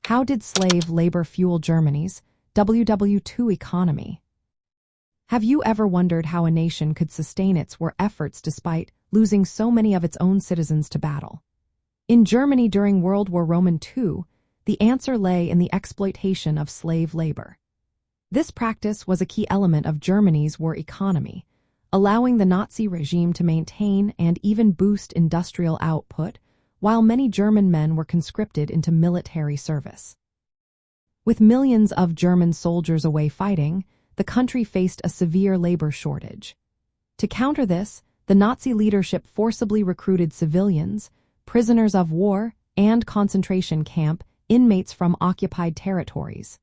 How did slave labor fuel Germany's WWII economy? Have you ever wondered how a nation could sustain its war efforts despite losing so many of its own citizens to battle? In Germany during World War II, the answer lay in the exploitation of slave labor. This practice was a key element of Germany's war economy, allowing the Nazi regime to maintain and even boost industrial output, while many German men were conscripted into military service. With millions of German soldiers away fighting, the country faced a severe labor shortage. To counter this, the Nazi leadership forcibly recruited civilians, prisoners of war, and concentration camp inmates from occupied territories.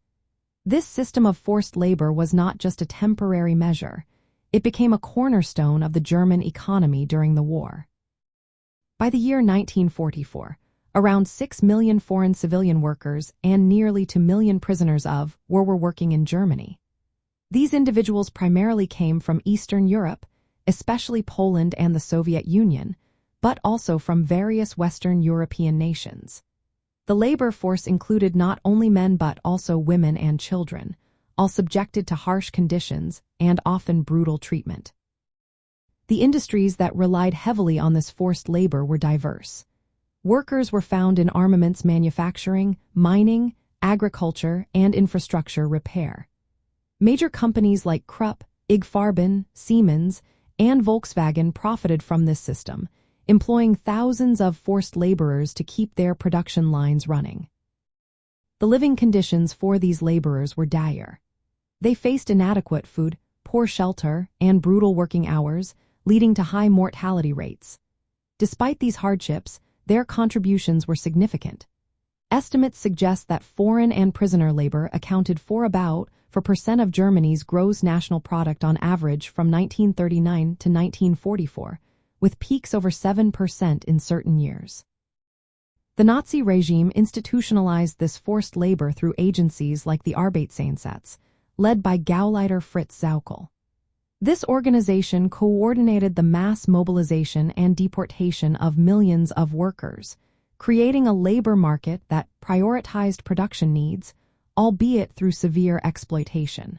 This system of forced labor was not just a temporary measure, it became a cornerstone of the German economy during the war. By the year 1944, around 6 million foreign civilian workers and nearly 2 million prisoners of war were working in Germany. These individuals primarily came from Eastern Europe, especially Poland and the Soviet Union, but also from various Western European nations. The labor force included not only men but also women and children, all subjected to harsh conditions and often brutal treatment. The industries that relied heavily on this forced labor were diverse. Workers were found in armaments manufacturing, mining, agriculture, and infrastructure repair. Major companies like Krupp, IG Farben, Siemens, and Volkswagen profited from this system, employing thousands of forced laborers to keep their production lines running. The living conditions for these laborers were dire. They faced inadequate food, poor shelter, and brutal working hours, leading to high mortality rates. Despite these hardships, their contributions were significant. Estimates suggest that foreign and prisoner labor accounted for about 4% of Germany's gross national product on average from 1939 to 1944, with peaks over 7% in certain years. The Nazi regime institutionalized this forced labor through agencies like the Arbeitseinsatz, led by Gauleiter Fritz Sauckel. This organization coordinated the mass mobilization and deportation of millions of workers, creating a labor market that prioritized production needs, albeit through severe exploitation.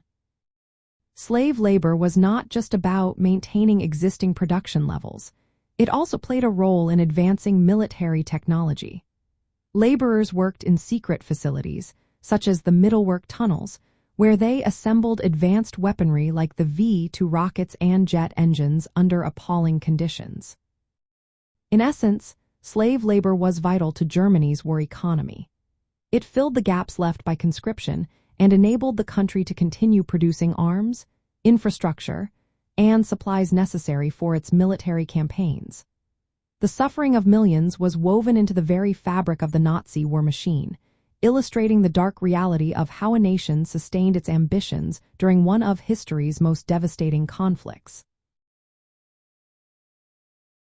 Slave labor was not just about maintaining existing production levels, it also played a role in advancing military technology. Laborers worked in secret facilities, such as the Mittelwerk tunnels, where they assembled advanced weaponry like the V-2 rockets and jet engines under appalling conditions. In essence, slave labor was vital to Germany's war economy. It filled the gaps left by conscription and enabled the country to continue producing arms, infrastructure, and supplies necessary for its military campaigns. The suffering of millions was woven into the very fabric of the Nazi war machine, illustrating the dark reality of how a nation sustained its ambitions during one of history's most devastating conflicts.